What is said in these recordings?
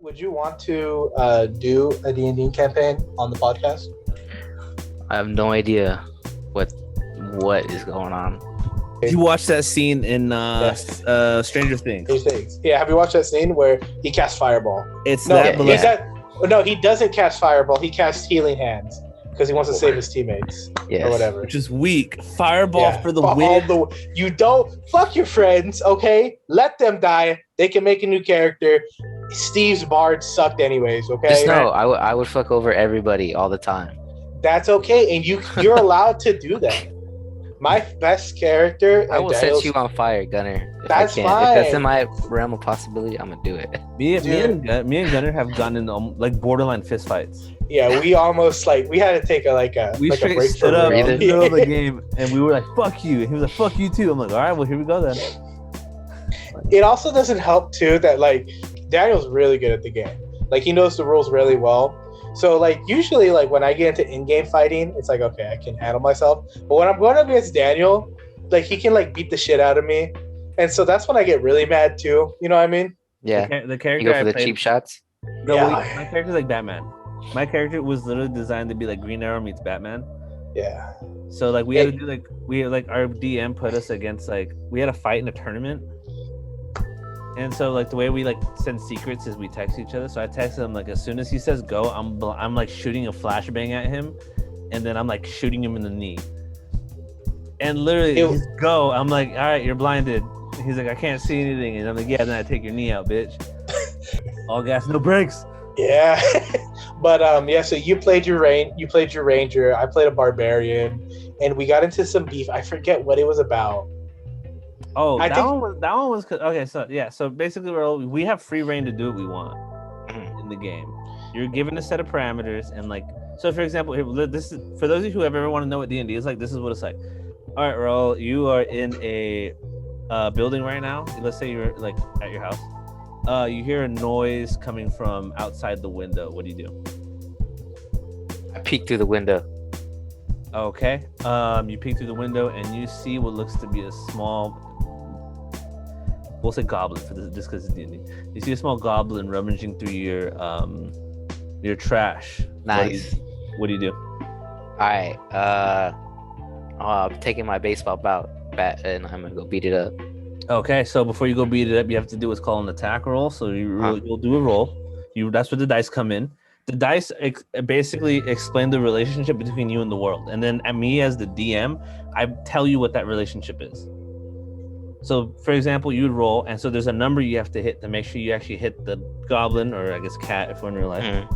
would you want to do a D&D campaign on the podcast? I have no idea what is going on. Did you watch that scene in Stranger Things? Yeah, have you watched that scene where he casts Fireball? It's no, that. No, he doesn't cast Fireball. He casts Healing Hands because he wants to save his teammates or whatever. Which is weak. Fireball for the win. You don't fuck your friends, okay? Let them die. They can make a new character. Steve's bard sucked anyways, okay? Just know, I would fuck over everybody all the time. That's okay, and you're allowed to do that. My best character. I will set you on fire, Gunner. That's fine. If that's in my realm of possibility, I'm gonna do it. Me and Gunner have gotten in like borderline fist fights. Yeah, we almost we had to take a break stood up in the middle of the game, and we were like, "Fuck you!" And he was like, "Fuck you too." I'm like, "All right, well, here we go then." It also doesn't help too that Daniel's really good at the game. He knows the rules really well. So usually when I get into in-game fighting, it's okay, I can handle myself. But when I'm going up against Daniel, he can beat the shit out of me, and so that's when I get really mad too. You know what I mean? Yeah. The character you go for the cheap shots. No, my character's like Batman. My character was literally designed to be like Green Arrow meets Batman. Yeah. So we had to do our DM put us against we had a fight in a tournament. And so the way we send secrets is we text each other. So I texted him as soon as he says go, I'm shooting a flashbang at him, and then I'm shooting him in the knee. And literally he's go. I'm like, all right, you're blinded. He's like, I can't see anything, and I'm like, yeah. Then I take your knee out, bitch. All gas, no brakes. Yeah. But so you played your ranger. I played a barbarian, and we got into some beef. I forget what it was about. Oh, that one was okay. So yeah, so basically, we have free reign to do what we want in the game. You're given a set of parameters, and so for example, this is for those of you who ever want to know what D&D is like. This is what it's like. All right, Raul, you are in a building right now. Let's say you're at your house. You hear a noise coming from outside the window. What do you do? I peek through the window. Okay. You peek through the window and you see what looks to be a small. We'll say goblin for this, just because it's D&D. You see a small goblin rummaging through your trash. Nice. What do you do? All right. I'm taking my baseball bat and I'm gonna go beat it up. Okay, so before you go beat it up, you have to do what's called an attack roll. So you'll do a roll. That's where the dice come in. The dice basically explain the relationship between you and the world, and then me as the DM, I tell you what that relationship is. So, for example, you would roll, and so there's a number you have to hit to make sure you actually hit the goblin, or I guess cat if we're in real life.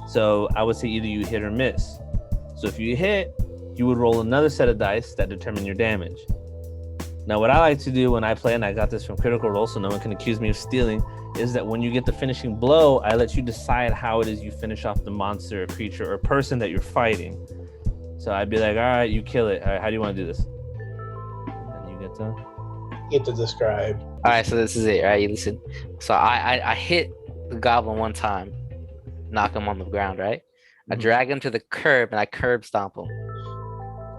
So I would say either you hit or miss. So if you hit, you would roll another set of dice that determine your damage. Now, what I like to do when I play, and I got this from Critical Role, so no one can accuse me of stealing, is that when you get the finishing blow, I let you decide how it is you finish off the monster, or creature, or person that you're fighting. So I'd be like, all right, you kill it. All right, how do you want to do this? And you get to describe. All right, so this is it, right? You listen. So I hit the goblin one time, knock him on the ground, right? I drag him to the curb and I curb stomp him.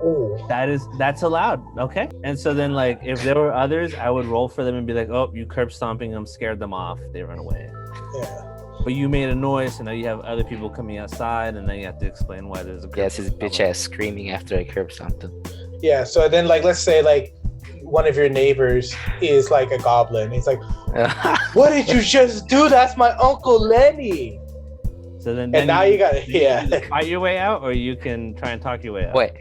Oh, that's allowed. Okay. And so then if there were others, I would roll for them and be like, oh, you curb stomping them, scared them off, they run away. Yeah. But you made a noise, so now you have other people coming outside, and then you have to explain why there's a curb. Yes, his bitch ass screaming after I curb stomped him. Yeah, so then let's say one of your neighbors is a goblin. He's like, what did you just do? That's my Uncle Lenny. So then now you got fight your way out, or you can try and talk your way out. Wait,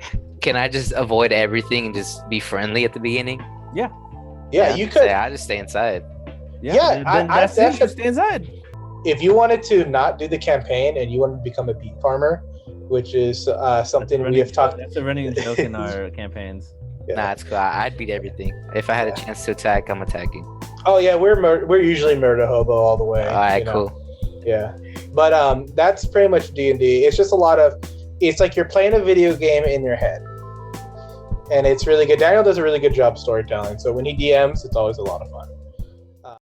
can I just avoid everything and just be friendly at the beginning? Yeah, you could. I just stay inside. Yeah, that's it. Just stay inside. If you wanted to not do the campaign and you wanted to become a beet farmer, which is something we have talked. That's a running joke in our campaigns. Yeah. Nah, it's cool. I'd beat everything. If I had a chance to attack, I'm attacking. Oh yeah, we're usually murder hobo all the way. All right, cool. Yeah, but that's pretty much D&D. It's just a lot of. It's like you're playing a video game in your head, and it's really good. Daniel does a really good job storytelling. So when he DMs, it's always a lot of fun.